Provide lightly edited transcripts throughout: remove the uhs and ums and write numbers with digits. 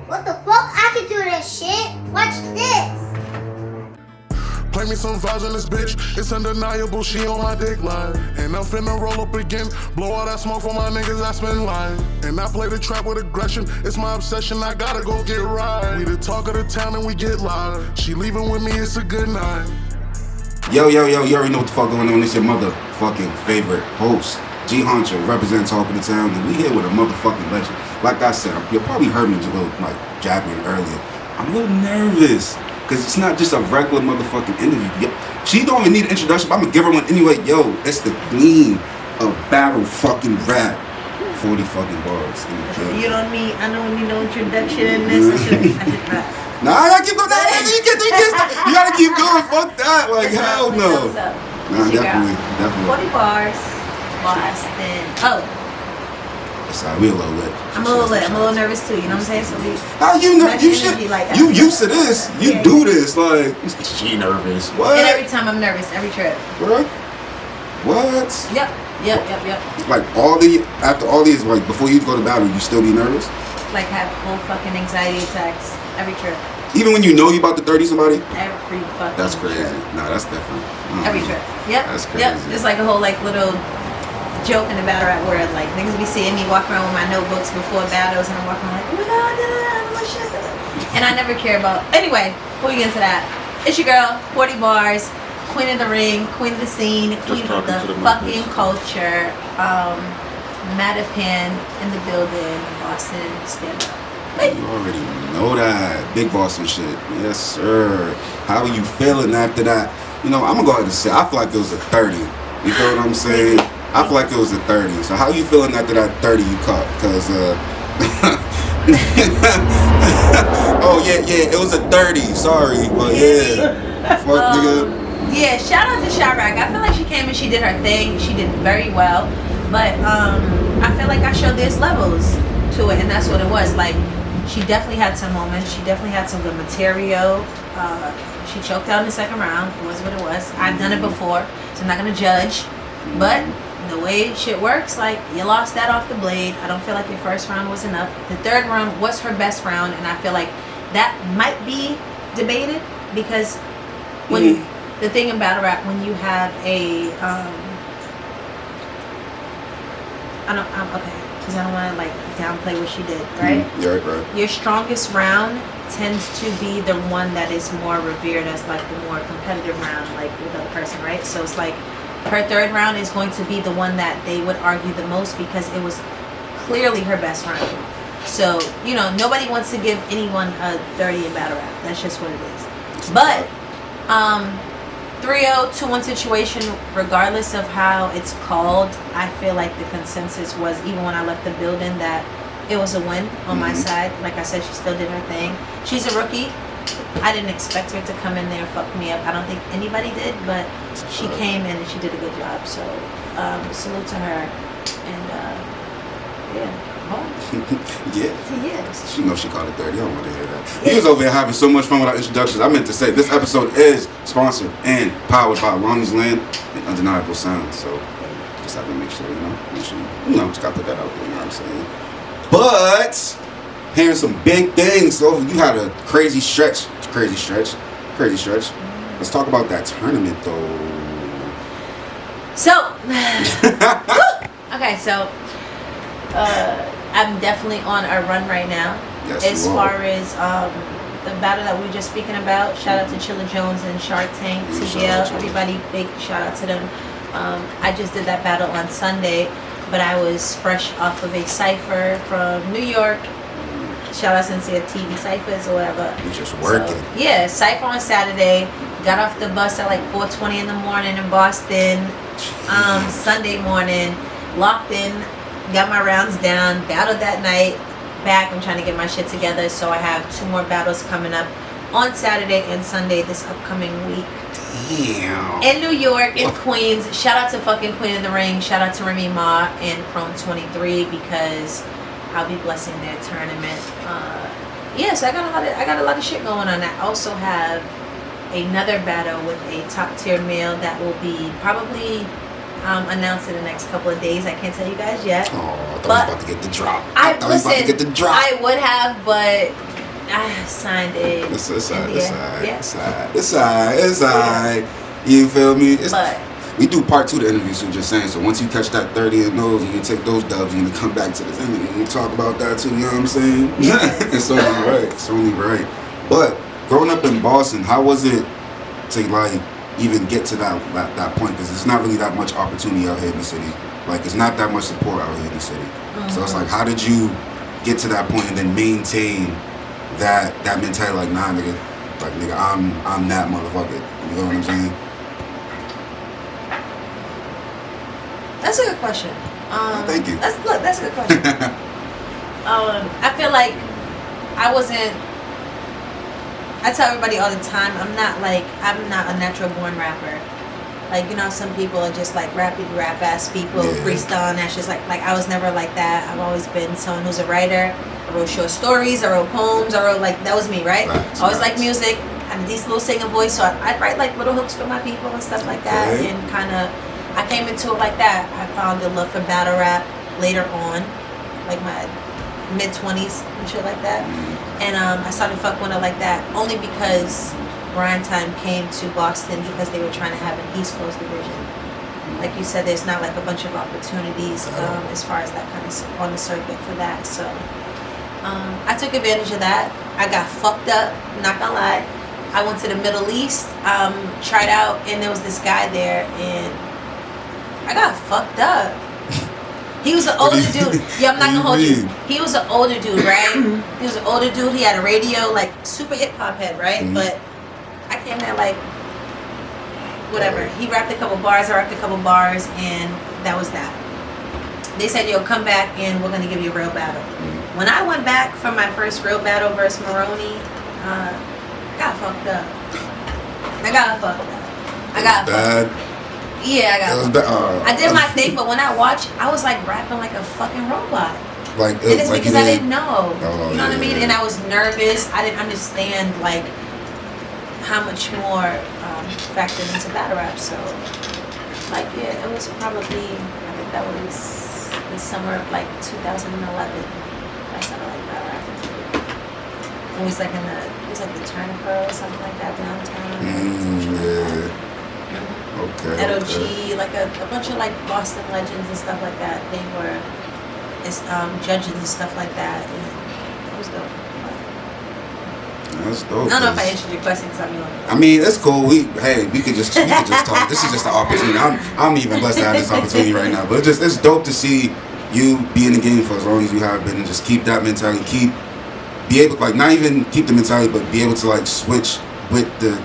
What the fuck? I can do this shit. Watch this. Play me some vibes in this bitch, it's undeniable, she on my dick line. And I'm finna roll up again, blow all that smoke for my niggas I spend lying. And I play the trap with aggression, it's my obsession, I gotta go get right. We the talk of the town and we get loud, she leaving with me, it's a good night. Yo, you already know what the fuck going on. It's your motherfucking favorite host, G Honcho, represent Talk of the Town, and we here with a motherfucking legend. Like I said, you probably heard me just a little, jabbering earlier. I'm a little nervous. Cause it's not just a regular motherfucking interview. She don't even need an introduction, but I'm gonna give her one anyway. Yo, it's the queen of battle fucking rap. 40 fucking bars in the building. You don't need, I don't need no introduction in this. I should rap. Nah, I gotta keep going. You gotta keep going. Fuck that. Like, hell no. Nah, definitely. 40 bars. Boston. Oh. Sorry, we a little lit. I'm a little nervous too, you know what I'm saying? So you used to this. You do this, like, she nervous. What? And every time I'm nervous, every trip. What? Yep. Like after all these, like before you go to battle, you still be nervous? Like have whole fucking anxiety attacks every trip. Even when you know you about to 30 somebody? Every fucking That's crazy. trip. Nah, that's different. Every trip. Yep. That's crazy. Yep. It's like a whole like little joke in the battle rap world. Like niggas be seeing me walk around with my notebooks before battles, and I'm walking like, oh my god, my shit. And I never care about. Anyway, before we get into that, it's your girl, 40 bars, queen of the ring, queen of the scene, queen of the fucking culture. Mattapan in the building, Boston, stand up. Hey. You already know that. Big Boston shit. Yes, sir. How are you feeling after that? You know, I'm gonna go ahead and say I feel like it was a 30. You feel what I'm saying? I feel like it was a 30. So how you feeling after that 30 you caught? Cause oh yeah, it was a 30. Sorry, but yeah. Fuck nigga. Yeah, shout out to Chirac. I feel like she came and she did her thing. She did very well. But I feel like I showed there's levels to it, and that's what it was. Like, she definitely had some moments. She definitely had some good material. She choked out in the second round. It was what it was. I've done it before, so I'm not gonna judge. But the way shit works, like, you lost that off the blade. I don't feel like your first round was enough. The third round was her best round, and I feel like that might be debated because when the thing in battle rap, when you have a okay, because I don't want to like downplay what she did, right? Yeah, right. Your strongest round tends to be the one that is more revered as like the more competitive round, like with the other person, right? So it's like her third round is going to be the one that they would argue the most because it was clearly her best round. So, you know, nobody wants to give anyone a 30 in battle rap. That's just what it is. But 3-0, 2-1 situation, regardless of how it's called, I feel like the consensus was, even when I left the building, that it was a win on my side. Like I said, she still did her thing. She's a rookie. I didn't expect her to come in there and fuck me up. I don't think anybody did, but she came in and she did a good job. So salute to her. And yeah. Yeah. She knows she called it 30. I don't want to hear that. He was over here having so much fun with our introductions. I meant to say this episode is sponsored and powered by Lonnie's Land and Undeniable Sound. So just have to make sure, just gotta put that out there, you know what I'm saying? But hearing some big things. So you had a crazy stretch. Let's talk about that tournament though. So okay, so I'm definitely on a run right now. Yes, as far as the battle that we were just speaking about, shout out to Chilla Jones and Shark Tank, TGL, everybody, big shout out to them. I just did that battle on Sunday, but I was fresh off of a cypher from New York. Shout out Sincere TV Cyphers or whatever. You just working. So, yeah, cypher on Saturday. Got off the bus at like 4:20 in the morning in Boston. Sunday morning, locked in, got my rounds down, battled that night. Back, I'm trying to get my shit together, so I have 2 more battles coming up on Saturday and Sunday this upcoming week. Damn. In New York, in Queens. Shout out to fucking Queen of the Ring. Shout out to Remy Ma and Chrome 23 because I'll be blessing their tournament. So I got a lot of shit going on. I also have another battle with a top tier male that will be probably announced in the next couple of days. I can't tell you guys yet. Oh, I thought I was about to get the drop. I would have, but I signed it. It's alright. Yeah. It's alright. You feel me? But we do part 2 of the interview, so just saying. So once you catch that 30 in those, and you take those dubs, and you come back to this interview, and you talk about that too. You know what I'm saying? It's only right. It's only right. But growing up in Boston, how was it to like even get to that point? Because there's not really that much opportunity out here in the city. Like, it's not that much support out here in the city. So it's like, how did you get to that point and then maintain that mentality? Like, nah, nigga, I'm that motherfucker. You know what I'm saying? that's a good question. Thank you. That's a good question. I feel like I tell everybody all the time, I'm not a natural born rapper. Like, you know, some people are just like rap ass people, freestyle, and that's just like I was never like that. I've always been someone who's a writer. I wrote short stories, I wrote poems, that was me, right? I always liked music, had a decent little singing voice, so I'd write like little hooks for my people and stuff like that. And kind of, I came into it like that. I found the love for battle rap later on, like my mid-20s and shit like that. And I started fucking with it like that only because Grind Time came to Boston because they were trying to have an East Coast division. Like you said, there's not like a bunch of opportunities as far as that kind of on the circuit for that. So I took advantage of that. I got fucked up, not gonna lie. I went to the Middle East, tried out, and there was this guy there, and I got fucked up. He was an older dude. Yeah, I'm not gonna hold you. He was an older dude, right? He was an older dude. He had a radio, like super hip hop head, right? But I came there like whatever. He rapped a couple bars, I rapped a couple bars, and that was that. They said, yo, come back and we're gonna give you a real battle. When I went back for my first real battle versus Maroney, I got fucked up. I got fucked up. Yeah, I did my thing, but when I watched, I was like rapping like a fucking robot. And it's because I didn't know. You know what I mean? And I was nervous. I didn't understand like how much more factored into battle rap. So like it was probably, I think that was the summer of like 2011. I started like battle rap. It was like the Turner Pro or something like that downtown. Okay. LOG, like a bunch of like Boston legends and stuff like that. They were judges and stuff like that. And it was dope. That's dope. I don't know if I answered your question because I mean, it's cool. We could just talk. This is just an opportunity. I'm even blessed to have this opportunity right now. But it's dope to see you be in the game for as long as you have been and just keep that mentality. Be able, like, not even keep the mentality, but be able to like switch with the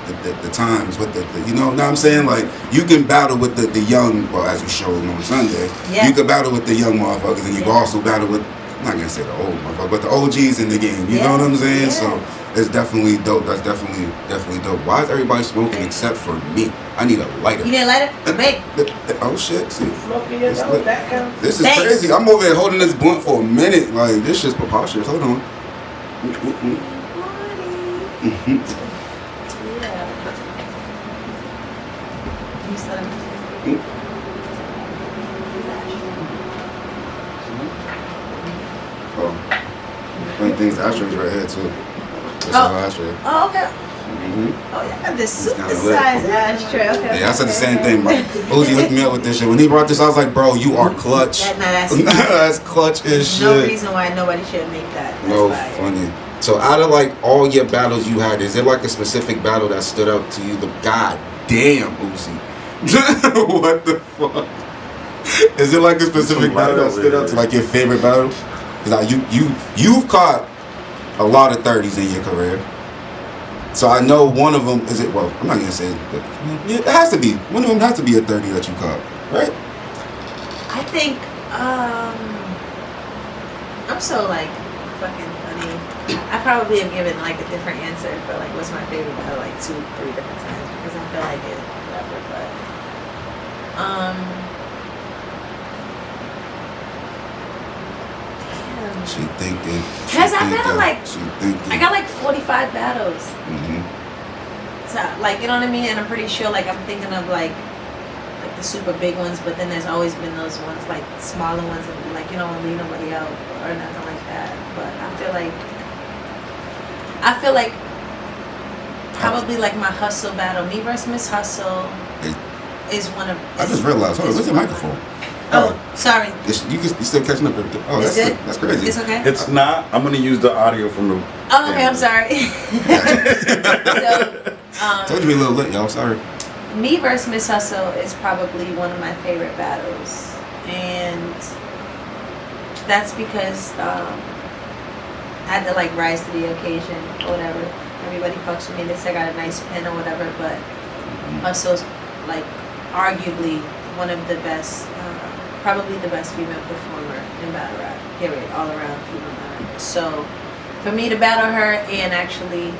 times, with the you know what I'm saying? Like, you can battle with the young, well, as you showed on Sunday, you can battle with the young motherfuckers, and you can also battle with, I'm not gonna say the old motherfuckers, but the OGs in the game. You know what I'm saying? So it's definitely dope. That's definitely dope. Why is everybody smoking except for me? I need a lighter. You need a lighter? Wait. Oh shit! See, This is crazy. I'm over here holding this blunt for a minute. Like, this shit's preposterous. Hold on. Funny thing's ashtrays right here too. Ashtray. Oh, okay. Oh, yeah, I got this super size ashtray. Okay. Yeah, I said the same thing, bro. Uzi hooked me up with this shit. When he brought this, I was like, bro, you are clutch. That's clutch as shit. No reason why nobody should make that. That's funny. So out of like all your battles you had, is there like a specific battle that stood out to you? The goddamn Uzi. What the fuck? Is there like a specific battle that stood out to like your favorite battle? Cause like you've caught a lot of 30s in your career. So I know one of them is it. Well, I'm not gonna say it, but it has to be. One of them has to be a 30 that you caught, right? I think I'm so like fucking funny. I probably have given like a different answer for like what's my favorite battle like 2-3 different times because I feel like it whatever. But She thinking. Cause I got like 45 battles. So like, you know what I mean? And I'm pretty sure like I'm thinking of like the super big ones, but then there's always been those ones like smaller ones and like you don't want to leave nobody out or nothing like that. But I feel like I feel like probably like my Hustle battle, me versus Miss Hustle, is one of. I just realized. Hold on, where's the microphone? Oh, sorry. You still catching up? Oh, that's crazy. It's okay. It's not. I'm gonna use the audio from the. Oh, okay. I'm sorry. So, told you be a little lit, y'all. Sorry. Me versus Miss Hustle is probably one of my favorite battles, and that's because I had to like rise to the occasion or whatever. Everybody fucks with me. They say I got a nice pen or whatever, but Hustle's like arguably one of the best, probably the best female performer in battle rap. Period, all around female battle rap. So for me to battle her and actually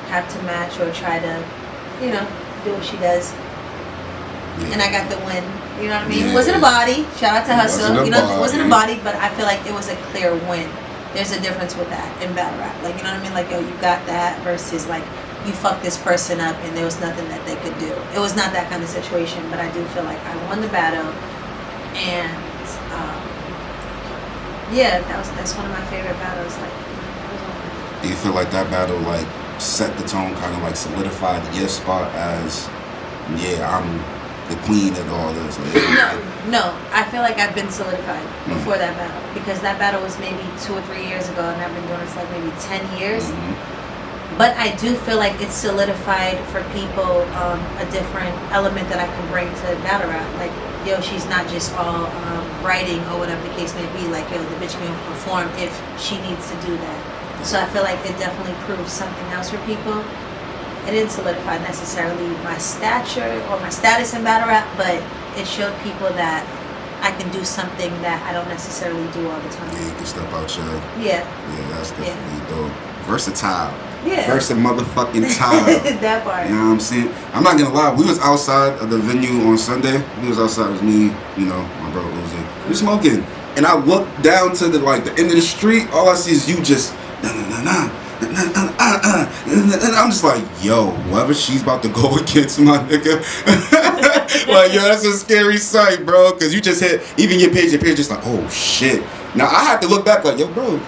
have to match or try to, you know, do what she does. Yeah. And I got the win. You know what I mean? Yeah. It wasn't a body. Shout out to Hustle. You know, it wasn't a body, but I feel like it was a clear win. There's a difference with that in battle rap. Like, you know what I mean? Like, yo, you got that versus like you fucked this person up and there was nothing that they could do. It was not that kind of situation, but I do feel like I won the battle, and yeah, that's one of my favorite battles. Like, do you feel like that battle like set the tone, kind of like solidified your spot as, yeah, I'm the queen of all this? Like, no, I feel like I've been solidified before that battle, because that battle was maybe 2 or 3 years ago, and I've been doing this like maybe 10 years. But I do feel like it's solidified for people a different element that I can bring to battle rap. Like, yo, she's not just all writing or whatever the case may be. Like, yo, the bitch can perform if she needs to do that. So I feel like it definitely proves something else for people. It didn't solidify necessarily my stature or my status in battle rap, but it showed people that I can do something that I don't necessarily do all the time. Yeah, you can step out your... Yeah, that's definitely dope. Versatile. Yeah. Versa motherfucking time. That part. You know what I'm saying? I'm not gonna lie, we was outside of the venue on Sunday. We was outside, it was me, you know, my bro Uzi. We was smoking. And I looked down to the end of the street, all I see is you just and I'm just like, yo, whoever she's about to go against, my nigga. Like, yo, that's a scary sight, bro. Cause you just hit, even your page just like, oh shit. Now I have to look back like, yo, bro,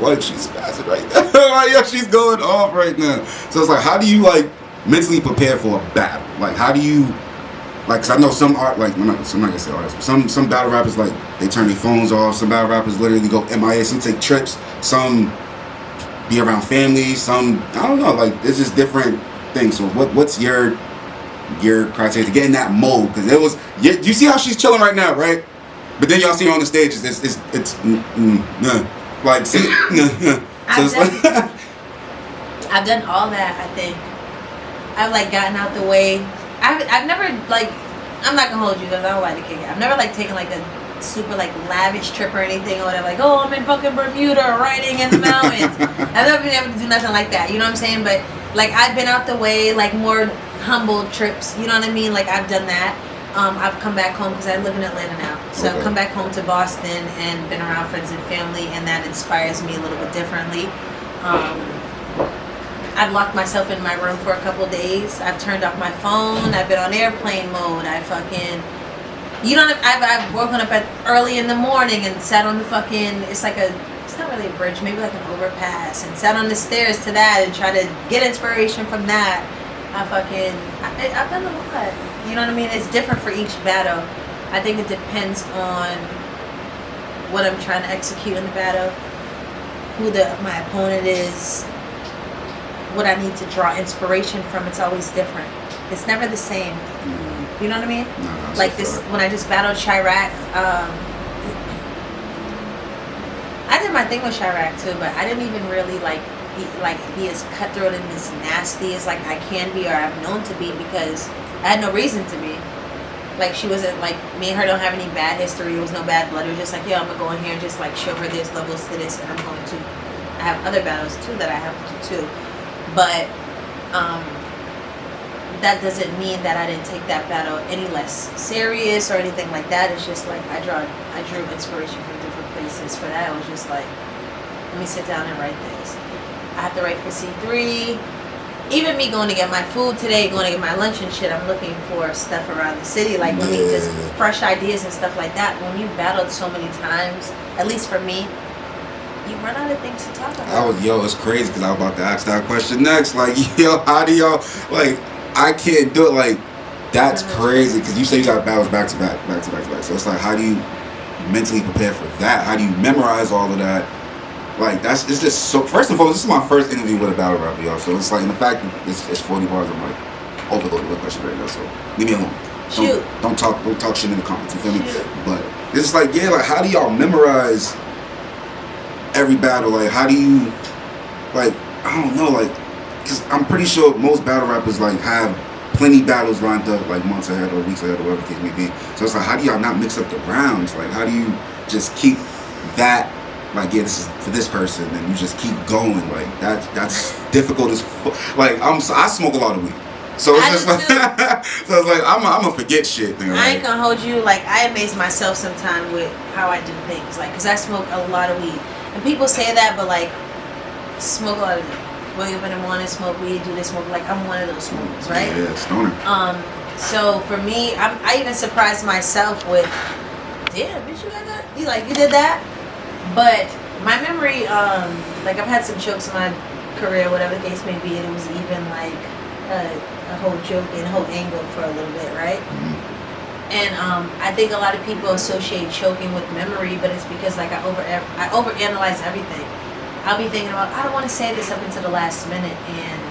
like she's spazzing right now. Like, yo, she's going off right now. So it's like, how do you like mentally prepare for a battle? Like, how do you, like, cause I know some art, like, I'm not gonna say artists, but some battle rappers, like, they turn their phones off. Some battle rappers literally go MIA. Some take trips. Some be around family. Some, I don't know. Like, it's just different things. So what's your criteria to get in that mode? Cause it was, you see how she's chilling right now, right? But then y'all see her on the stage. Like, see, so it's like. I've done all that. I think I've like gotten out the way. I've never like, I'm not gonna hold you because I don't like to kick it. I've never like taken like a super like lavish trip or anything or whatever. Like, oh, I'm in fucking Bermuda riding in the mountains. I've never been able to do nothing like that. You know what I'm saying? But like, I've been out the way, like more humble trips. You know what I mean? Like, I've done that. I've come back home because I live in Atlanta now. So I've come back home to Boston and been around friends and family, and that inspires me a little bit differently. I've locked myself in my room for a couple days. I've turned off my phone. I've been on airplane mode. I've woken up early in the morning and sat on the fucking, it's not really a bridge, maybe like an overpass, and sat on the stairs to that and try to get inspiration from that. I've done a lot. You know what I mean? It's different for each battle. I think it depends on what I'm trying to execute in the battle, who my opponent is, what I need to draw inspiration from. It's always different. It's never the same. You know what I mean? No, like this, when I just battled Chirac, I did my thing with Chirac too, but I didn't even really be as cutthroat and as nasty as like I can be or I've known to be, because I had no reason to be. Like, she wasn't like, me and her don't have any bad history. There was no bad blood. It was just like, yeah, I'm gonna go in here and just like show her there's levels to this, and I have other battles too that I have to do too. But that doesn't mean that I didn't take that battle any less serious or anything like that. It's just like I drew inspiration from different places. For that, I was just like, let me sit down and write this. I have to write for C3. Even me going to get my food today, going to get my lunch and shit, I'm looking for stuff around the city, like when we just fresh ideas and stuff like that. When you battled so many times, at least for me, you run out of things to talk about. It's crazy because I was about to ask that question next. Like, yo, how do y'all, like, I can't do it. Like, that's crazy because you say you got battles back to back. So it's like, how do you mentally prepare for that? How do you memorize all of that? Like, it's just so. First of all, this is my first interview with a battle rapper, y'all. So it's like, in the fact that it's 40 bars, I'm like overloaded with questions right now. So leave me alone. Shoot. Don't talk shit in the comments. You feel me? But it's just like, yeah, like, how do y'all memorize every battle? Like, how do you, like, I don't know, like, because I'm pretty sure most battle rappers like have plenty battles lined up like months ahead or weeks ahead or whatever the case may be. So it's like, how do y'all not mix up the rounds? Like, how do you just keep that, like, yeah, this is for this person, and you just keep going? Like, that's difficult as like, I smoke a lot of weed, so it's just like so it's like I'm gonna forget shit. I ain't gonna hold you. Like, I amaze myself sometimes with how I do things. Like, cause I smoke a lot of weed, and people say that, but like, smoke a lot of weed. Wake up in the morning, smoke weed, do this, smoke. Like, I'm one of those smokers, right? Yeah, stoner. So for me, I even surprised myself with, damn, bitch, you got that? You did that? But my memory, like, I've had some jokes in my career, whatever the case may be, and it was even like a whole joke and a whole angle for a little bit, right? Mm-hmm. And I think a lot of people associate choking with memory, but it's because, like, I overanalyze everything. I'll be thinking about, I don't want to say this up until the last minute, and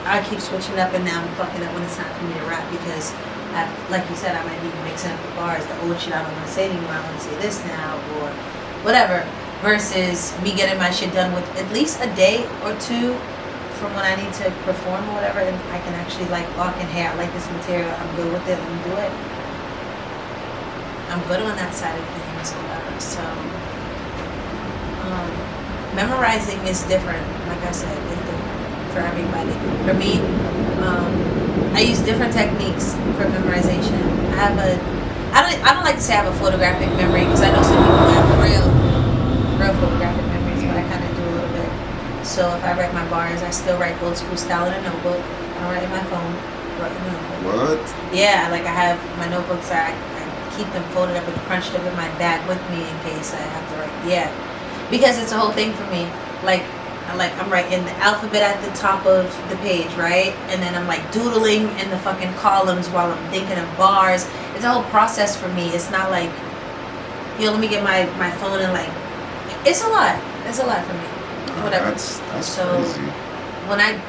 I keep switching up, and now I'm fucking up when it's time for me to rap because, like you said, I might be mixing up the bars. The old shit I don't want to say anymore, I want to say this now, or whatever, versus me getting my shit done with at least a day or two from when I need to perform or whatever, and I can actually, like, lock in, hey, I like this material, I'm good with it, let me do it. I'm good on that side of things or whatever, so... memorizing is different. Like I said, it's different for everybody. For me, I use different techniques for memorization. I don't like to say I have a photographic memory because I know some people have real photographic memories, but I kind of do a little bit. So if I write my bars, I still write old school style in a notebook. I don't write in my phone. I write in a notebook. What? Yeah, like, I have my notebooks. I keep them folded up and crunched up in my bag with me in case I have to write. Yeah. Because it's a whole thing for me. Like, I'm writing the alphabet at the top of the page, right? And then I'm, like, doodling in the fucking columns while I'm thinking of bars. It's a whole process for me. It's not like, let me get my phone and, like, it's a lot. It's a lot for me. Whatever. That's so crazy.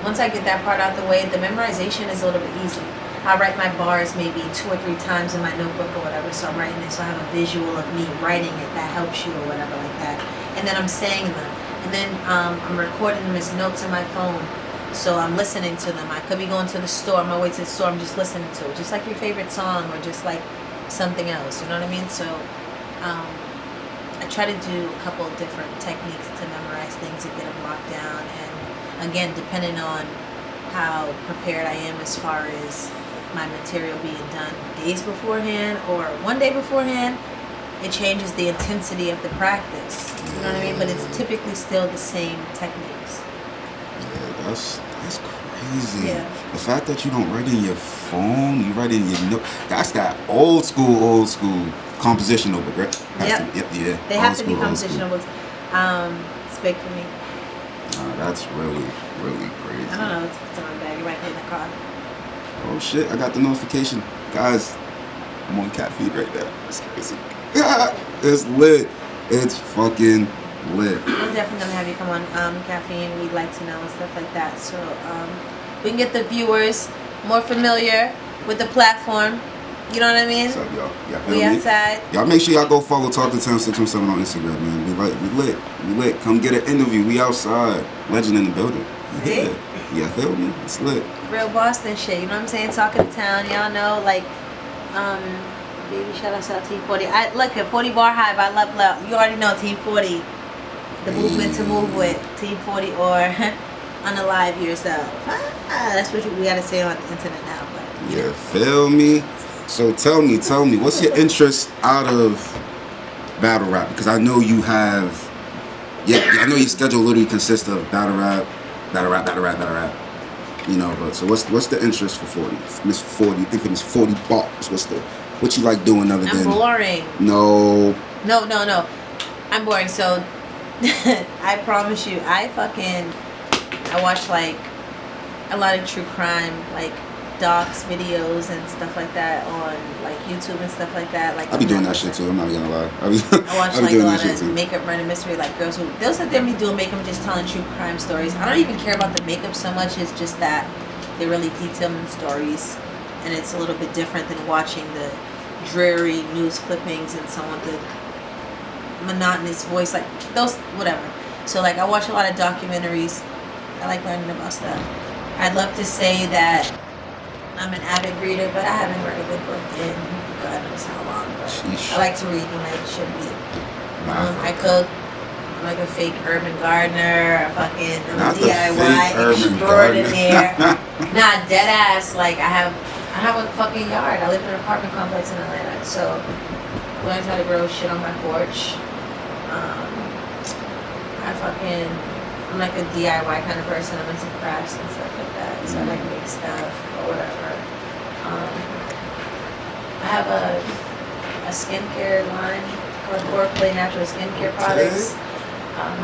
Once I get that part out the way, the memorization is a little bit easy. I write my bars maybe 2 or 3 times in my notebook or whatever, so I'm writing it so I have a visual of me writing it that helps you or whatever like that. And then I'm saying them. And then I'm recording them as notes in my phone. So I'm listening to them. I could be going to the store. On my way to the store, I'm just listening to it. Just like your favorite song or just like something else. You know what I mean? So I try to do a couple of different techniques to memorize things and get them locked down. And again, depending on how prepared I am as far as my material being done days beforehand or one day beforehand, it changes the intensity of the practice. You know what I mean? But it's typically still the same techniques. Yeah, that's crazy. Yeah. The fact that you don't write in your phone, you write in your note, that's that old school composition notebook, right? Yep. Yeah. They have to be composition notebooks. It's big for me. That's really, really crazy. I don't know. It's in my bag. You might be in the car. Oh shit, I got the notification. Guys, I'm on cat feed right now. It's crazy. It's lit. It's fucking lit. We're definitely gonna have you come on Caffeine. We'd like to know and stuff like that. So we can get the viewers more familiar with the platform. You know what I mean? What's up, y'all? We outside. Y'all make sure y'all go follow Talking Town 617 on Instagram, man. We lit. Come get an interview. We outside. Legend in the building. See? Yeah, feel me? It's lit. Real Boston shit. You know what I'm saying? Talking to town. Y'all know, like, baby, shout out to Team 40. I look at 40 Bar Hive. I love. You already know Team 40. The movement to move with Team 40 or unalive yourself. That's what we gotta say on the internet now. But yeah, feel me? So tell me, what's your interest out of battle rap? Because I know you have, I know your schedule literally consists of battle rap. You know, but so what's the interest for 40? Miss 40, infamous 40 bars. What you like doing other than? I'm boring. No. I'm boring. So I promise you, I watch like a lot of true crime, like docs, videos, and stuff like that on like YouTube and stuff like that. Like I be doing that shit too. I'm not gonna lie. I watch like a lot of makeup, murder mystery, like girls who they'll sit there and be doing makeup, just telling true crime stories. I don't even care about the makeup so much. It's just that they really detail the stories, and it's a little bit different than watching the dreary news clippings and someone with a monotonous voice, like those whatever. So like I watch a lot of documentaries. I like learning about stuff. I'd love to say that I'm an avid reader, but I haven't read a good book in God knows how long. But I like to read when I shouldn't be. I cook. I'm like a fake urban gardener. I'm a DIY extraordinaire. Not dead ass. Like I have a fucking yard. I live in an apartment complex in Atlanta, so I learned how to grow shit on my porch. I'm like a DIY kind of person. I'm into crafts and stuff like that. So I like to make stuff or whatever. I have a skincare line called Foreplay Natural Skincare Products.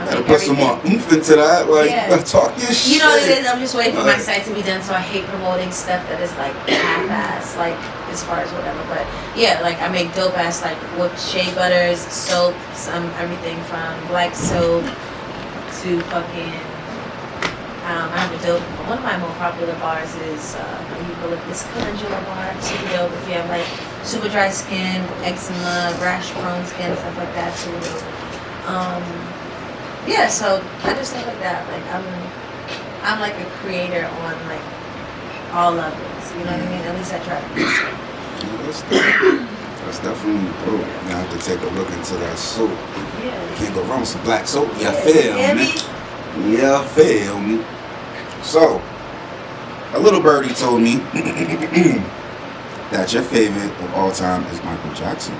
Gotta put some more oomph into that. Like, talk your shit. You know what it is? I'm just waiting for my site to be done, so I hate promoting stuff that is like half-ass, like as far as whatever. But yeah, like I make dope ass like whipped shea butters, soap, everything from black soap to fucking. I have a dope. One of my more popular bars is eucalyptus calendula bar. Super dope if you have like super dry skin, eczema, rash prone skin, stuff like that. Super dope. Yeah, so I do stuff like that. Like I'm like a creator on like all levels. You know what I mean? At least I try to be. That's definitely dope. You have to take a look into that soap. Yeah. Can't go wrong with some black soap. You feel me? You feel me? So, a little birdie told me that your favorite of all time is Michael Jackson.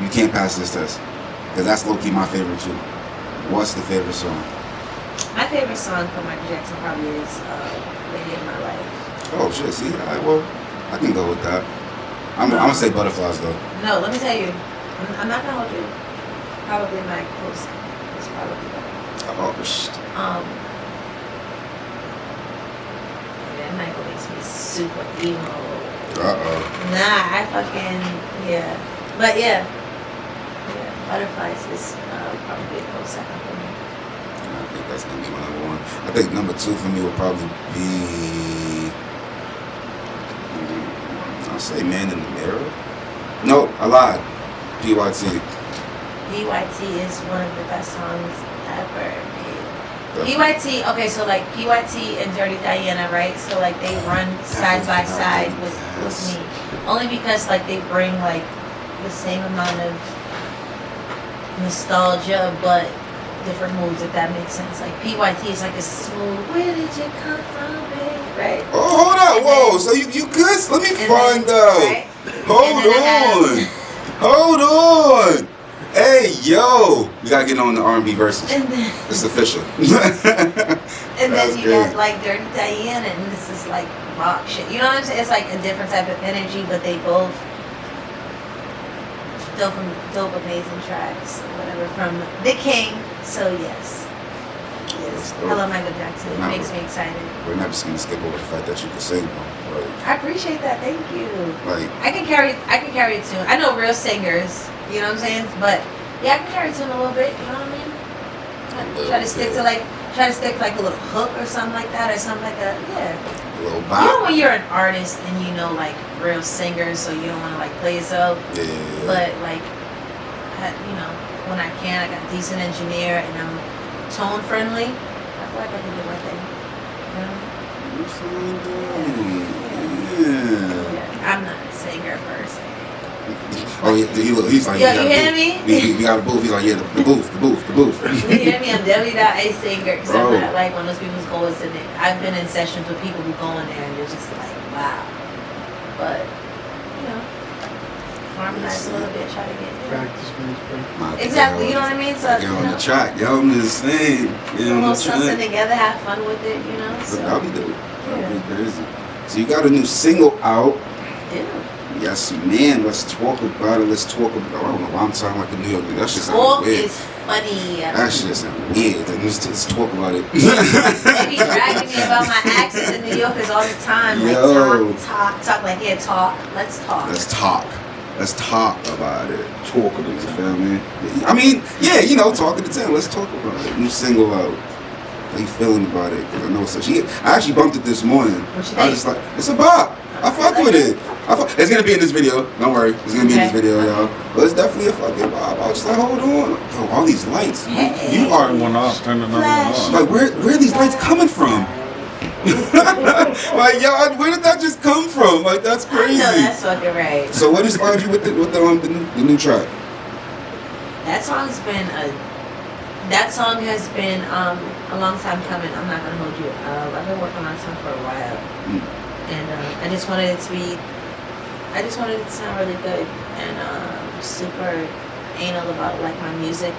You can't pass this test. Because that's low-key my favorite too. What's the favorite song? My favorite song from Michael Jackson probably is Lady of My Life. Oh shit, see? Well, I can go with that. I'm gonna say Butterflies though. No, let me tell you. I'm not gonna hold you. Probably my close. It's probably better. Oh shit. Yeah, Michael makes me super emo. Nah, I fucking But yeah. Butterflies is probably a close second for me. I think that's gonna be my number one. I think number two for me would probably be. I'll say Man in the Mirror. No, I lied. PYT. PYT is one of the best songs ever made. PYT, okay, so like PYT and Dirty Diana, right? So like they run side by side with me. Only because like they bring like the same amount of nostalgia, but different moods, if that makes sense. Like PYT is like a smooth, where did you come from, babe? Right? Oh, hold on, whoa. So you could? Let me find out. Right? Hold on. Hey, yo. We gotta get on the R&B verses. It's official. And then you got like Dirty Diana, and this is like rock shit. You know what I'm saying? It's like a different type of energy, but they both dope amazing tracks or whatever from the King. So yes, I love Michael Jackson. It makes me excited. We're not just gonna skip over the fact that you can sing though. Right? I appreciate that. Thank you. Like I can carry a tune. I know real singers. You know what I'm saying? But yeah, I can carry a tune a little bit. You know what I mean? Try to stick to like a little hook or something like that. Yeah. A little bop. You know when you're an artist and you know like real singers, so you don't want to like play yourself. Yeah. But like, when I can, I got a decent engineer and I'm tone friendly. I feel like I can do my thing. Yeah. I'm not a singer per se. Oh, he's like, yo, you hear me? You got a booth. He's like, yeah, the booth. You hear me? I'm definitely not a singer because I'm not like one of those people who go in it. I've been in sessions with people who go in there and they're just like, wow. But, harmonize a little bit, try to get there. Practice. Exactly, you know what I mean? So, get on the track, yo, I'm just saying. Get on the track. Something together, have fun with it, So. That'll be dope. That'll be crazy. So you got a new single out. I do. Yes, man. Let's talk about it. Let's talk about. I don't know why I'm sounding like a New Yorker. That shit sounds Talk weird. is funny. That shit sounds weird. Let's talk about it. They be dragging me about my accent in New Yorkers all the time. Like, Yo. talk. Like, yeah, talk. Let's talk. Let's talk. Let's talk about it. Talk of You the feel me? I mean, yeah, you know, talk of the town. Let's talk about it. New single out. How you feeling about it? Because I know it's I actually bumped it this morning. What you I think? was just like, it's a bop. I fuck with it. It's gonna be in this video. Don't worry, it's gonna be in this video, y'all. But it's definitely a fucking bop. I was just like, hold on, yo, all these lights. You are one off, turn another one on. like, where are these lights coming from? Like, yo, where did that just come from? Like, that's crazy. I know that's fucking right. So, what inspired you with the new track? That song has been a long time coming. I'm not gonna hold you. I've been working on that song for a while, and I just wanted it to sound really good and super anal about like my music.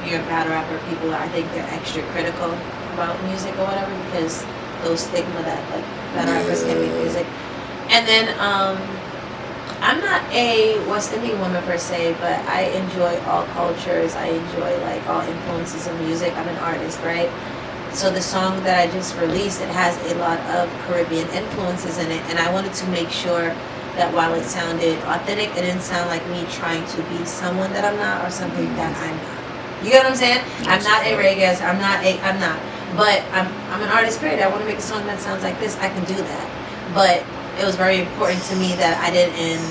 You're a battle rapper. People, I think they're extra critical about music or whatever because those stigma that like battle rappers can make music. And then I'm not a West Indian woman per se, but I enjoy all cultures. I enjoy like all influences of music. I'm an artist, right? So the song that I just released, it has a lot of Caribbean influences in it, and I wanted to make sure that while it sounded authentic, it didn't sound like me trying to be someone that I'm not or something that I'm not. You get what I'm saying? I'm not a reggae. I'm not. But I'm an artist. Period. I want to make a song that sounds like this. I can do that. But it was very important to me that I didn't.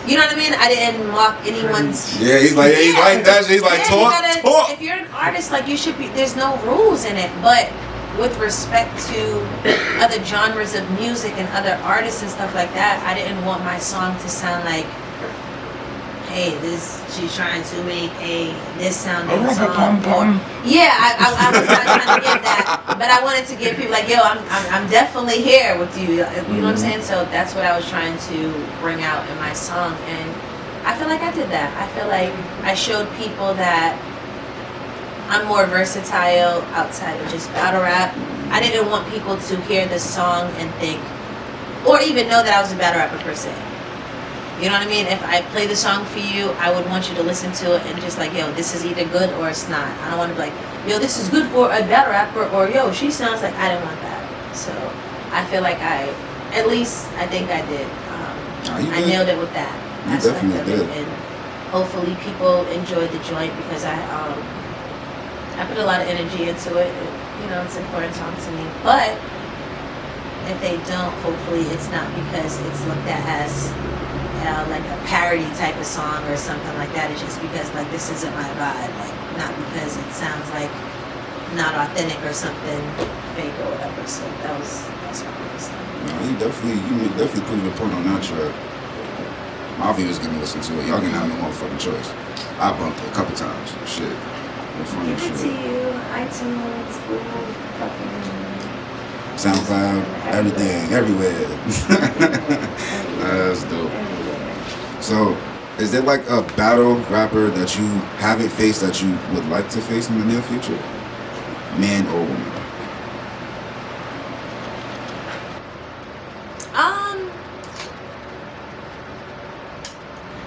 You know what I mean? I didn't mock anyone's. Yeah, he's like that. He's like, talk. If you're an artist, like you should be. There's no rules in it, but with respect to other genres of music and other artists and stuff like that, I didn't want my song to sound like, hey, she's trying to make this sounding song. Yeah, I was not trying to give that, but I wanted to give people like, yo, I'm definitely here with you. You know what I'm saying? So that's what I was trying to bring out in my song, and I feel like I did that. I feel like I showed people that I'm more versatile outside of just battle rap. I didn't want people to hear this song and think, or even know that I was a battle rapper per se. You know what I mean? If I play the song for you, I would want you to listen to it and just like, yo, this is either good or it's not. I don't want to be like, yo, this is good for a battle rapper, or yo, she sounds like. I didn't want that. So I feel like I think I did. I nailed it with that. You definitely did. And hopefully people enjoyed the joint because I put a lot of energy into it. You know, it's an important song to me. But if they don't, hopefully it's not because it's looked at as like a parody type of song or something like that. It's just because like this isn't my vibe, like not because it sounds like not authentic or something fake or whatever. So that's what I was saying. No, you definitely proved the point on that track. My viewers gonna listen to it. Y'all gonna have no motherfucking choice. I bumped it a couple times. Shit. No funny Give it shit. to you, iTunes, Google, fucking SoundCloud, everything, everywhere. That's dope. So, is there like a battle rapper that you haven't faced that you would like to face in the near future? Man or woman?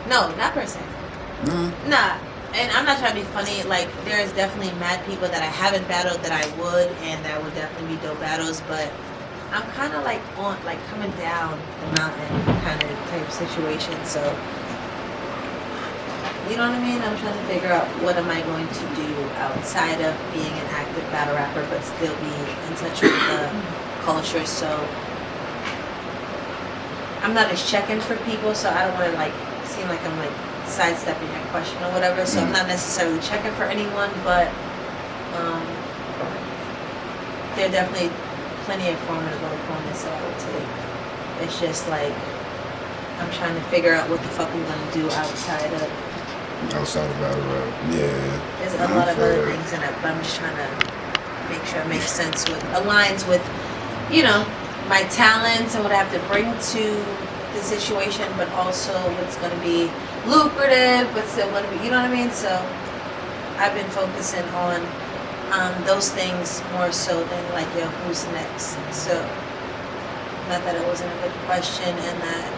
No, not per se. Nah. And I'm not trying to be funny. Like, there's definitely mad people that I haven't battled that I would, and that would definitely be dope battles. But I'm kind of like on, like coming down the mountain kind of type situation. So, you know what I mean? I'm trying to figure out what am I going to do outside of being an active battle rapper, but still be in touch with the culture. So, I'm not as checking for people, so I don't want to like seem like I'm like sidestepping your question or whatever, so I'm not necessarily checking for anyone, but there are definitely plenty of formidable opponents that I would take. It's just like I'm trying to figure out what the fuck I'm gonna do outside of battle rap. Yeah. There's a lot of other things in it, but I'm just trying to make sure it makes sense aligns with, you know, my talents and what I have to bring to the situation, but also what's going to be lucrative, but still going to be, you know what I mean? So I've been focusing on those things more so than like, yo, who's next? So not that it wasn't a good question and that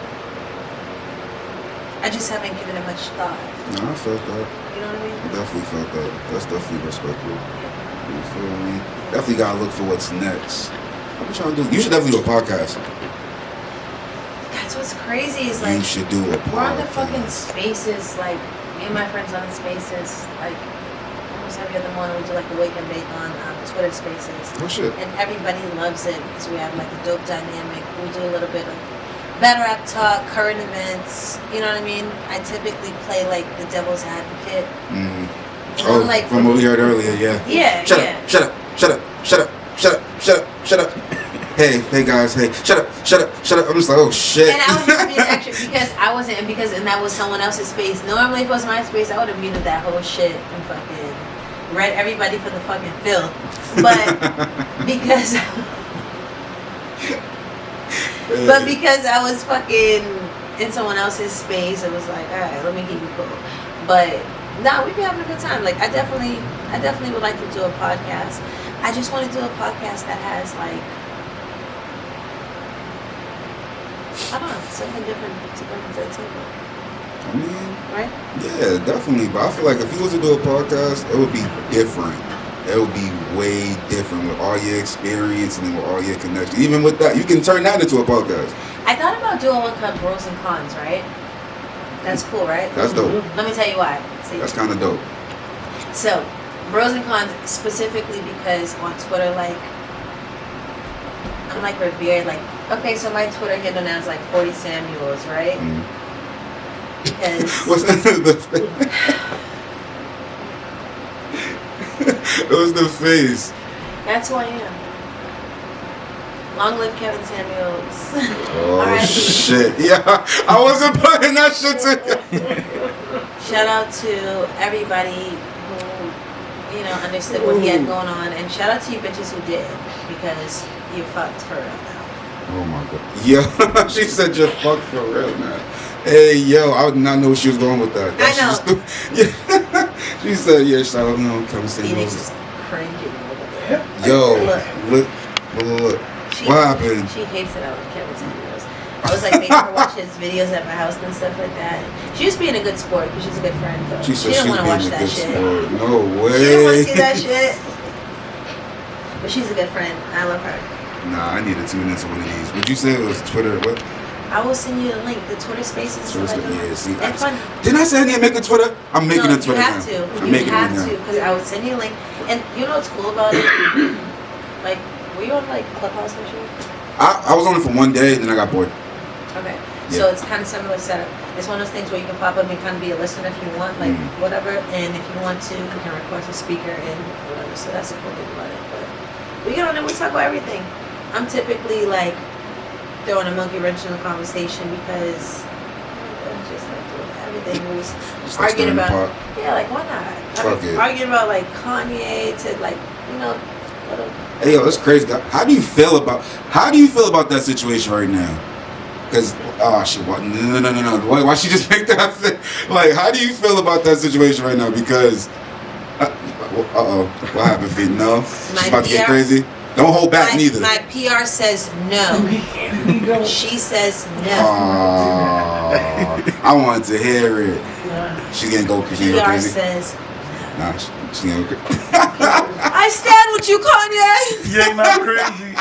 I just haven't given it much thought. No, I felt that. You know what I mean? I definitely felt that. That's definitely respectful. You feel me? Definitely gotta look for what's next. What you trying to do? You should definitely do a podcast. That's what's crazy is like You should do a podcast. we're on the fucking spaces, like me and my friends on the spaces, like almost every other morning we do like a wake and bake on Twitter spaces. Oh shit. And everybody loves it because we have like a dope dynamic. We do a little bit of battle rap talk, current events, you know what I mean? I typically play like the devil's advocate. Mm-hmm. You know, Oh, like from what we heard earlier, yeah. Yeah, Shut yeah. up, shut up, shut up, shut up, shut up, shut up, shut up. Hey guys, hey, shut up, shut up, shut up. I'm just like, oh shit. And I was just being extra because I wasn't, and that was someone else's space. Normally, if it was my space, I would have muted that whole shit and fucking read everybody for the fucking filth. But because I was fucking in someone else's space, it was like, all right, let me keep it cool. But no, we've been having a good time. Like I definitely would like to do a podcast. I just want to do a podcast that has like, I don't know, something different to bring to the table. I mean, right? Yeah, definitely. But I feel like if you was to do a podcast, it would be different. It would be way different with all your experience and then with all your connections. Even with that, you can turn that into a podcast. I thought about doing one called Pros and Cons, right? That's cool, right? That's dope. Let me tell you why. See? That's kind of dope. So, Pros and Cons specifically because on Twitter, like, I'm like revered, like, okay, so my Twitter handle now is like 40 Samuels, right? Because What's it was the face. that's who I am. Long live Kevin Samuels. Oh R.I.P. shit! Yeah, I wasn't putting that shit together. Shout out to everybody who, you know, understood what he had going on, and shout out to you bitches who did, because you fucked for real now. Oh my god. Yeah, she said you're fucked for real, man. Hey, yo, I did not know where she was going with that. I know. Yeah. She said, yeah, shout out, you know, Kevin Phoenix Samuels. is cringing. Yo, look. What happened? She hates that I love Kevin Samuels. I was like making her watch his videos at my house and stuff like that. She was being a good sport because she's a good friend. But She said didn't she's want to being watch a that good shit. sport. No way. She didn't want to see that shit. But she's a good friend. I love her. Nah, I need to tune into one of these. Would you say it was Twitter? What? I will send you the link. The Twitter Spaces. Yeah, see, it's fun. Didn't I say I need to make a Twitter? I'm making a Twitter you have now. to. I'm You making have it now. to, because I would send you a link. And you know what's cool about it? Like, were you on like Clubhouse and shit? I was on it for one day, and then I got bored. Okay. Yeah. So it's kind of similar setup. It's one of those things where you can pop up and kind of be a listener if you want, like whatever. And if you want to, you can request a speaker and whatever. So that's the cool thing about it. But we get on there, we talk about everything. I'm typically like throwing a monkey wrench in the conversation because I'm just like doing everything. We Just like arguing stirring the about, pot. yeah, like why not? Fuck it. Arguing about like Kanye to like, you know, little. Hey yo, it's crazy. How do you feel about that situation right now? Cause shit, what? No. Why she just make that thing? Like, how do you feel about that situation right now? Because what happened, Feet? No, she's about to get crazy. Don't hold back neither. My PR says no. She says no. I wanted to hear it. She's gonna go crazy. PR says nah, she's gonna go crazy. I stand with you, Kanye. You ain't not crazy.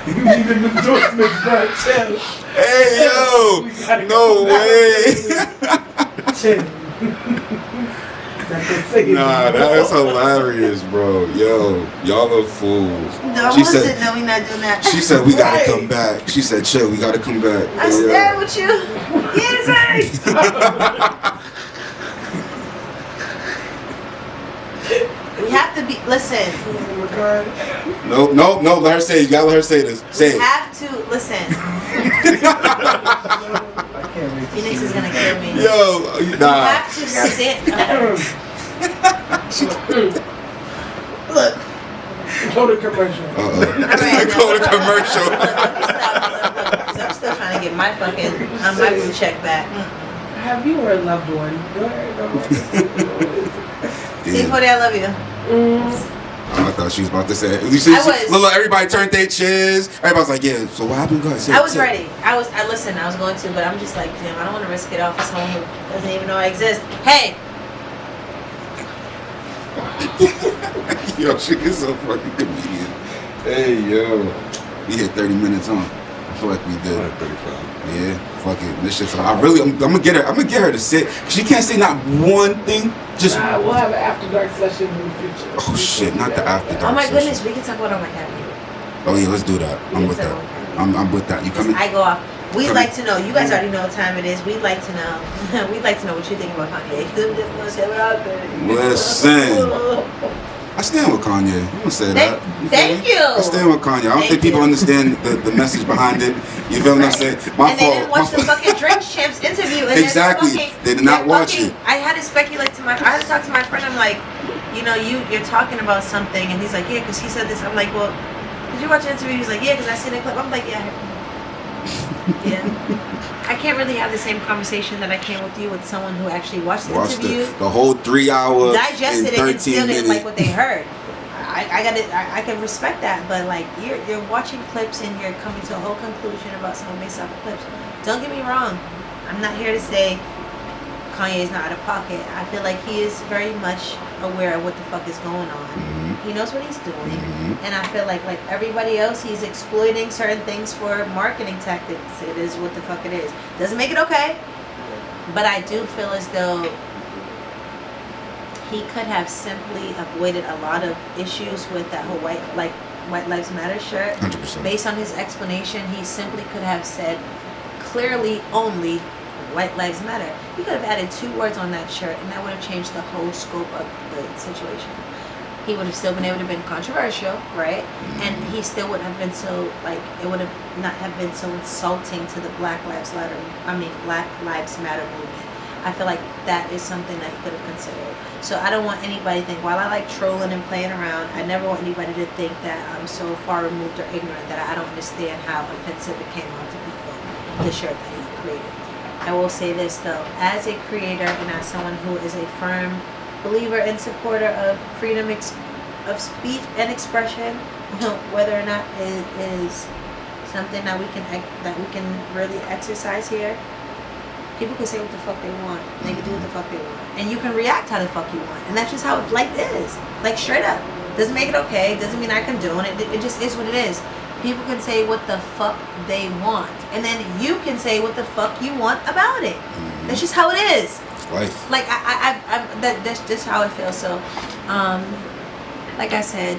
You need an endorsement by Tim. Hey yo, no way. Nah, that's hilarious, bro. Yo, y'all are fools. No, She said, no, we not doing that. she said we gotta come back. She said, chill, we gotta come back. I stand with you. Yes, we have to be. Listen. No. Let her say it. You gotta let her say this. Say We it. have to listen. Phoenix is gonna kill me. Yo, We nah. have to stand. Look. Go to commercial. All right, Go to commercial. Look, I'm still trying to get my fucking my blue check back. Have you or a loved one? Go ahead. See, Cody, I love you. I thought thought she was about to say it. You see, I was. look, everybody turned their chairs. Everybody's like, yeah, so what happened? Go ahead, I was ready. I listened, I was going to, but I'm just like, damn, I don't want to risk it off for someone who doesn't even know I exist. Hey! Yo, she is so fucking comedian. Hey, yo. We hit 30 minutes on. I feel like we did. Like 35. Yeah, fuck it. This shit's. I'm gonna get her to sit. She can't say not one thing. Just. We'll have an after dark session in the future. Oh shit, not the after dark. Oh my session. goodness, we can talk about all my cabinet. Oh yeah, let's do that. I'm with that. I'm with that. You coming? I go off. We'd like to know. You guys already know what time it is. We'd like to know. We'd like to know what you think about Kanye. Listen. I stand with Kanye. I'm gonna say that. Thank you. I stand with Kanye. I don't think people understand the message behind it. You feel what I'm saying? My and fault. They didn't watch the fucking Drinks Champs interview. And Exactly. They did not watch it. I had to speculate I had to talk to my friend. I'm like, you know, you're talking about something, and he's like, yeah, because he said this. I'm like, well, did you watch the interview? He's like, yeah, because I seen the clip. I'm like, yeah. Yeah. I can't really have the same conversation that I can with you with someone who actually watched the interview. The whole 3 hour digested it and still didn't minutes. like what they heard. I can respect that, but like you're watching clips and you're coming to a whole conclusion about someone based off of clips. Don't get me wrong. I'm not here to say Kanye is not out of pocket. I feel like he is very much aware of what the fuck is going on. Mm-hmm. He knows what he's doing. Mm-hmm. And I feel like everybody else, he's exploiting certain things for marketing tactics. It is what the fuck it is. Doesn't make it okay. But I do feel as though he could have simply avoided a lot of issues with that whole White Lives Matter shirt. 100%. Based on his explanation, he simply could have said clearly only White Lives Matter. He could have added 2 words on that shirt and that would have changed the whole scope of the situation. He would have still been able to have been controversial, right? And he still would have been so, it would have not have been so insulting to the Black Lives Matter movement. I feel like that is something that he could have considered. So I don't want anybody to think, while I like trolling and playing around, I never want anybody to think that I'm so far removed or ignorant that I don't understand how offensive it came off to people, the shirt that he created. I will say this though, as a creator and as someone who is a firm believer and supporter of freedom of speech and expression, whether or not it is something that we can really exercise here, people can say what the fuck they want. And they can do what the fuck they want. And you can react how the fuck you want. And that's just how life is. Like straight up. Doesn't make it okay. Doesn't mean I condone it. It just is what it is. People can say what the fuck they want. And then you can say what the fuck you want about it. Mm-hmm. That's just how it is. It's life. Like that's just how I feel. So, like I said,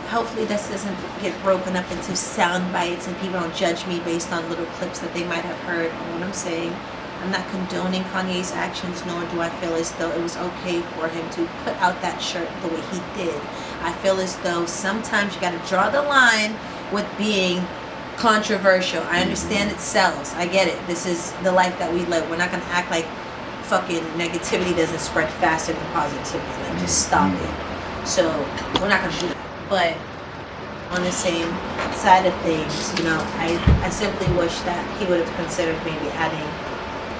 hopefully this doesn't get broken up into sound bites and people don't judge me based on little clips that they might have heard on what I'm saying. I'm not condoning Kanye's actions, nor do I feel as though it was okay for him to put out that shirt the way he did. I feel as though sometimes you got to draw the line with being controversial. I understand it sells. I get it. This is the life that we live. We're not going to act like fucking negativity doesn't spread faster than positivity. Like, just stop it. So, we're not going to do that. But on the same side of things, you know, I simply wish that he would have considered maybe adding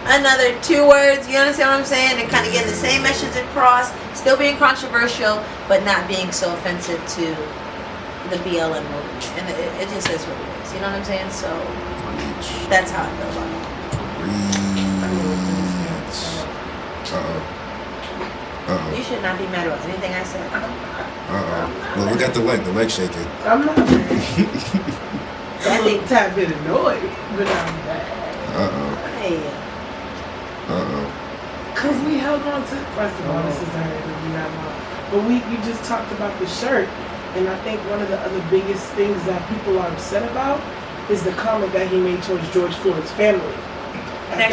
another 2 words, you understand what I'm saying? And kind of getting the same message across, still being controversial, but not being so offensive to the BLM movement. And it just is what it is, you know what I'm saying? So that's how I feel about it. You should not be mad about anything I said. Well, look at the leg shaking. I'm not mad. I'm a tad bit annoyed, but I'm mad. Hey. Because we held on to, first of all, this is but you just talked about the shirt, and I think one of the other biggest things that people are upset about is the comment that he made towards George Floyd's family. Let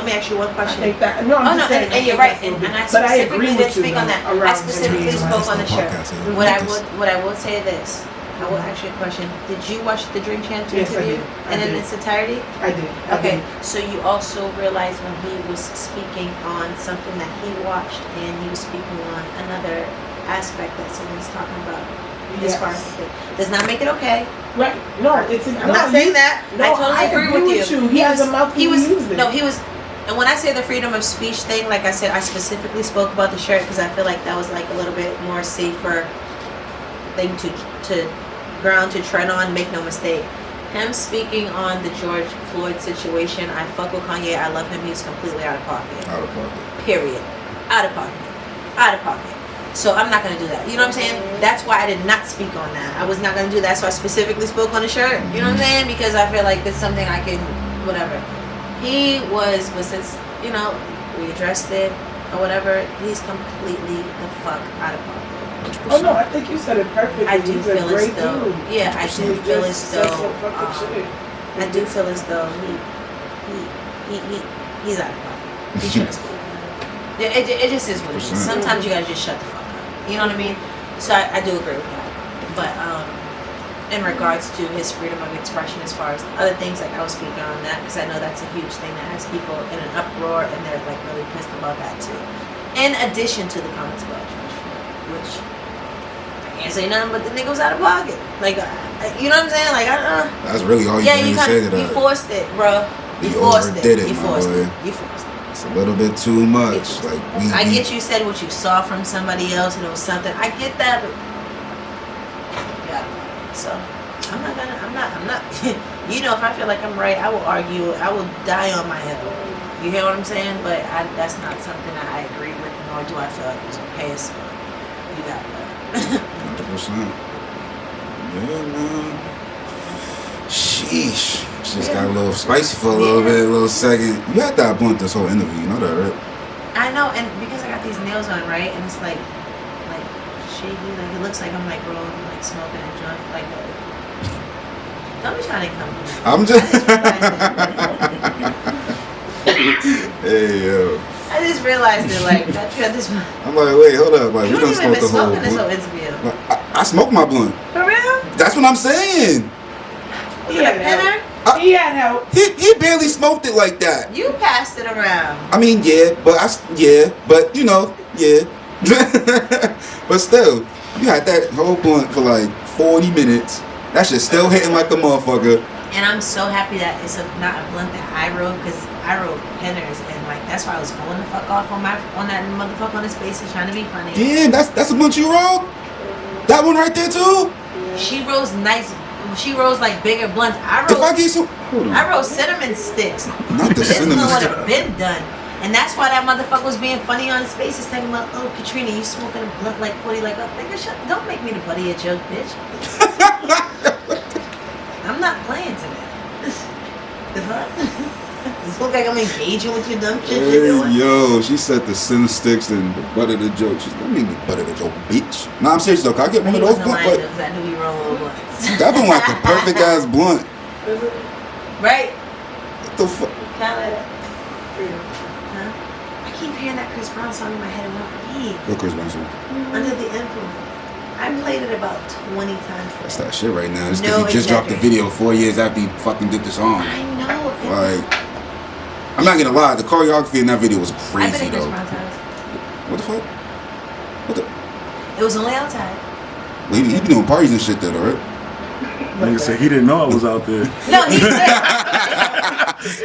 me ask you one question. I think that, no, I'm just saying, and you're right, and I specifically didn't speak on that. I specifically spoke on the shirt. What I will say this. I will ask you a question. Did you watch the Drink Champs interview? I did. In its entirety? I did. Okay, so you also realized when he was speaking on something that he watched, and he was speaking on another aspect that someone's talking about. As far as does not make it okay. Right. No, I'm not saying that. No, I totally agree with you. He has a mouth. He was. And when I say the freedom of speech thing, like I said, I specifically spoke about the shirt because I feel like that was like a little bit more safer thing to ground to tread on. Make no mistake. Him speaking on the George Floyd situation, I fuck with Kanye. I love him. He's completely out of pocket. Out of pocket. Period. Out of pocket. Out of pocket. So I'm not gonna do that. You know what I'm saying? That's why I did not speak on that. I was not gonna do that. So I specifically spoke on the shirt. You know what I'm saying? Because I feel like it's something I can, whatever. He was, but since we addressed it or whatever, he's completely the fuck out of pocket. Oh no, I think you said it perfectly. I do He's feel a as great though, dude. yeah, I do feel as though, I do feel as though he's out of pocket. He should have spoken. It just is what it is. Sometimes you gotta just shut the fuck up. You know what I mean? So I do agree with that. But in regards to his freedom of expression, as far as other things, like I was speaking on that because I know that's a huge thing that has people in an uproar and they're like really pissed about that too. In addition to the comments about George Floyd, which I can't say nothing but the nigga was out of pocket. Like, you know what I'm saying? Like, I don't know. That's really all you can say to that. You forced it, bro. You forced it. You forced it. You forced it. It's a little bit too much. Like I get you said what you saw from somebody else and it was something. I get that, but yeah. So I'm not. You know, if I feel like I'm right, I will argue. I will die on my hill. You hear what I'm saying? But that's not something that I agree with, nor do I feel like it was okay. So you got that. 100%. Yeah, man. Sheesh. Just got a little spicy for a little bit, a little second. You had that blunt this whole interview, you know that, right? I know, and because I got these nails on, right, and it's like shaky, like it looks like I'm like rolling, like smoking and drunk, like. Don't be trying to come. I'm just. Hey yo. I just realized it, like that you had this. I'm like, wait, hold up, like You we don't done even been smoked the whole smoking this whole blunt. interview. Like, I smoked my blunt. For real? That's what I'm saying. You had a pinner? He had help. He barely smoked it like that. You passed it around. I mean, but you know, yeah. But still, you had that whole blunt for like 40 minutes. That shit still hitting like a motherfucker. And I'm so happy that it's not a blunt that I wrote, because I wrote pinners, and like that's why I was going the fuck off on that motherfucker on his face and trying to be funny. Damn, that's a blunt you rolled? That one right there too? She rolls nice. She rolls like bigger blunts. I roll cinnamon sticks. Not the This cinnamon one would stick. have been done. And that's why that motherfucker was being funny on his face. He's talking about, oh, Katrina, you smoking a blunt like 40, like, oh, nigga, don't make me the buddy of your joke, bitch. I'm not playing today. The fuck? Does it look like I'm engaging with your dumb shit you're doing? Yo, she said the cinnamon sticks and the butt of the joke. She's like, me the butt of the joke, bitch. Nah, I'm serious though. Can I get one of those blunts? Because I knew you roll little blunts. That one like a perfect ass blunt. Right? What the fuck? Kind of. Huh? I keep hearing that Chris Brown song in my head and I'm What Chris Brown song? Under the Influence. I played it about 20 times today. That's that shit right now. It's because No he just dropped the video 4 years after he fucking did the song. I know. Like, I'm not gonna lie, the choreography in that video was I've crazy been at Chris though. Brown's house. What the fuck? What the? It was only outside. Well, he be doing parties and shit there, though, right? Nigga said he didn't know I was out there. No, he said.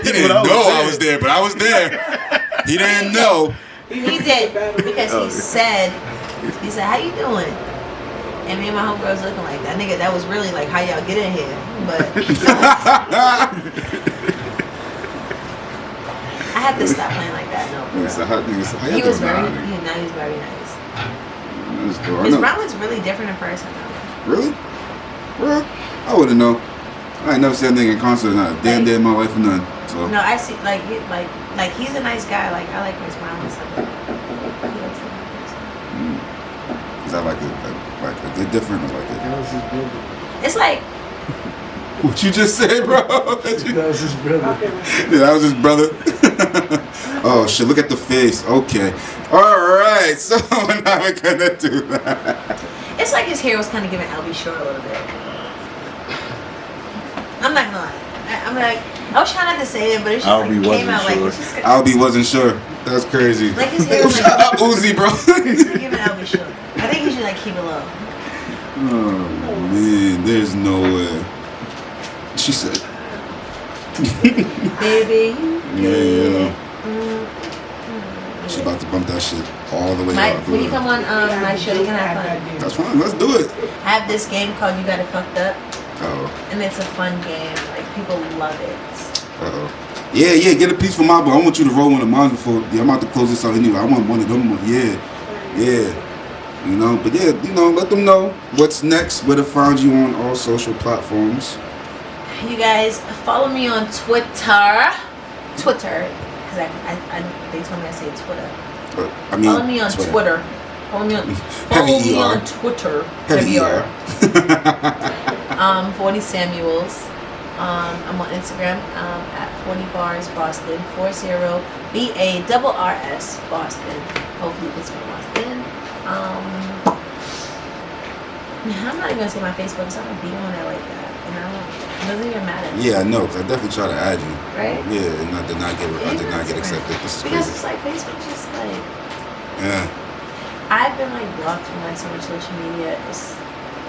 He didn't know I was there, but I was there. He didn't know. He did, because he said, how you doing? And me and my homegirls looking like that nigga. That was really like, how y'all get in here? But I have to stop playing like that. No, It's a hot nigga. So how he you was doing, very, nah? now he's very nice. That's dope. I Chris know. Brown looks really different in person though. Really? Bro, I wouldn't know. I ain't never seen that nigga in concert. Not a damn day in my life or nothing. So. No, I see. Like he's a nice guy. Like I like Chris Brown and stuff. He looks like a nice guy. Is that like a good different or like a? It's like. What you just said, bro? That was his brother. Yeah, that was his brother. Oh shit! Look at the face. Okay. All right. So we're not gonna do that. It's like his hair was kind of giving LB Short a little bit. I'm not gonna lie. I'm like, I was trying not to say it, but it just like came out like. Albie wasn't sure. That's crazy. Like his hair was like. Shut up, Uzi, bro. He's giving LB Short. I think he should like keep it low. Oh man, there's no way. She said. Baby. Yeah. actually about to bump that shit all the way up. When you come on my show, you can have fun. That's fine. Let's do it. I have this game called You Got It Fucked Up. Uh-oh. And it's a fun game. Like, people love it. Uh-oh. Yeah, get a piece for my boy. I want you to roll one of mine before. Yeah, I'm about to close this out anyway. I want one of them. Yeah. You know, but yeah, you know, let them know what's next, where to find you on all social platforms. You guys follow me on Twitter, because they told me I say Twitter. Follow me on Twitter. Follow me on Twitter. Heavy ER. 40 Samuels. I'm on Instagram at 40 bars Boston, 40 BARRS Boston. Hopefully it's from Boston. I'm not even gonna say my Facebook because I don't be on it like that, and it doesn't even matter. Yeah, I know, because I definitely try to add you. Right? Yeah, and I did not get accepted. This is because crazy. It's like Facebook's just like. Yeah. I've been like blocked from like so much social media.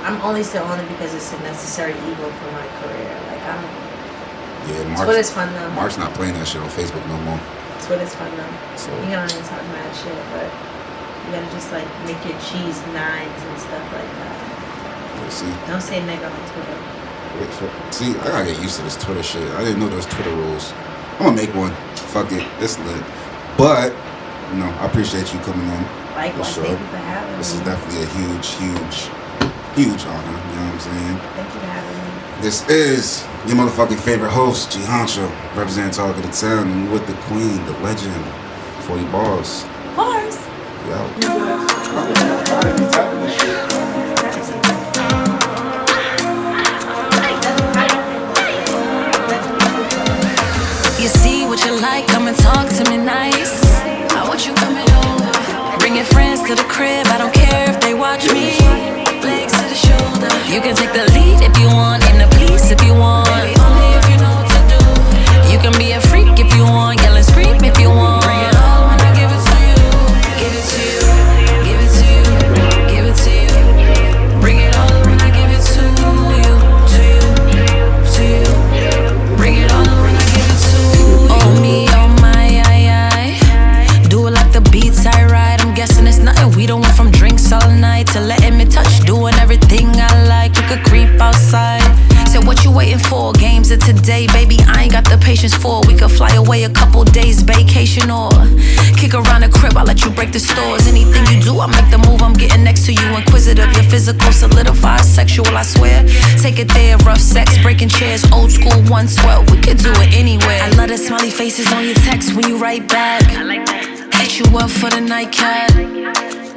I'm only still on it because it's a necessary evil for my career. Like Twitter's fun though. Mark's not playing that shit on Facebook no more. Twitter's fun though. So you can only talk mad shit, but you gotta just like make your cheese nines and stuff like that. Yeah, see? Don't say nigga on Twitter. See, I gotta get used to this Twitter shit. I didn't know those Twitter rules. I'm gonna make one. Fuck it, it's lit. But you know, I appreciate you coming in. Likewise, sure. Thank you for having me. This is definitely a huge honor. You know what I'm saying? Thank you for having me. This is your motherfucking favorite host, G Honcho, representing Talk of the Town, and with the queen, the legend, 40 bars. Bars. You see what you like, come and talk to me nice. I want you coming over. Bring your friends to the crib, I don't care if they watch me. Legs to the shoulder. You can take the lead if you want, and the police if you want. Baby, only if you know what to do. You can be a freak if you want, yell and scream if you want. Bring it on when I give it to you. Give it to you. Give it to you. Give it to you. Bring it on when I give it to you. To you. To you. Bring it on when I give it to you. Oh me, oh my, do it like the beats I ride. I'm guessing it's nothing we don't want from drinks all night to letting me touch, doing everything I like. You could creep outside. Said what you waiting for? Games of today, baby. I ain't got the patience for. We could fly away a couple days, vacation or kick around the crib. I'll let you break the stores. Anything you do, I'll make the move. I'm getting next to you, inquisitive. Your physical solidified, sexual. I swear. Take it there, rough sex, breaking chairs, old school, one swell. We could do it anywhere. I love the smiley faces on your text when you write back. I like that. Hit you up for the nightcap.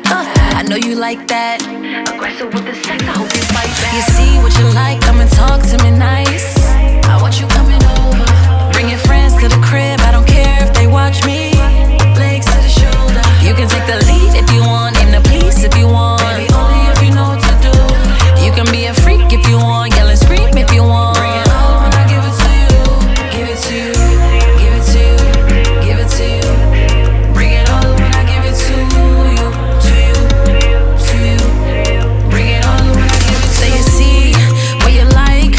I know you like that. Aggressive with the sex, I hope you fight back. You see what you like, come and talk to me nice. I want you coming over. Bring your friends to the crib, I don't care if they watch me. Legs to the shoulder. You can take the lead if you want, and the police if you want. Baby, only if you know what to do. You can be a freak if you want, yell and scream if you want. Bring it on when I give it to you. Give it to you. Give it to you. Give it to you. Bring it on when I give it to you. To you. To you. Bring it on when I give it to you. Say you see what you like.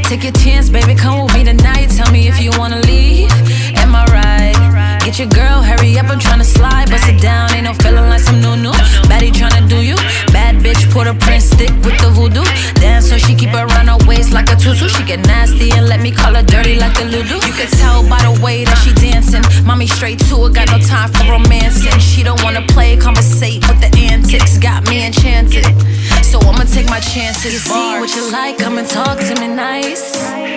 Take your chance, baby, come with me tonight. Tell me if you wanna leave. Am I right? Get your girl, hurry up, I'm tryna slide. Bust it down, ain't no feeling like some new. Baddie tryna do you. Bad bitch, Port-au-Prince, stick with the voodoo. Dance so she keep her around her waist like a tutu. She get nasty and let me call her dirty like the Ludo. You can tell by the way that she dancing. Mommy straight to it, got no time for romancing. She don't wanna play, conversate with the antics. Got me enchanted, so I'ma take my chances. You see what you like, come and talk to me nice.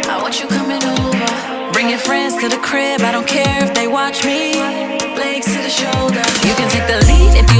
I want you coming over. Bring your friends to the crib, I don't care if they watch me. Legs to the shoulder. You can take the lead if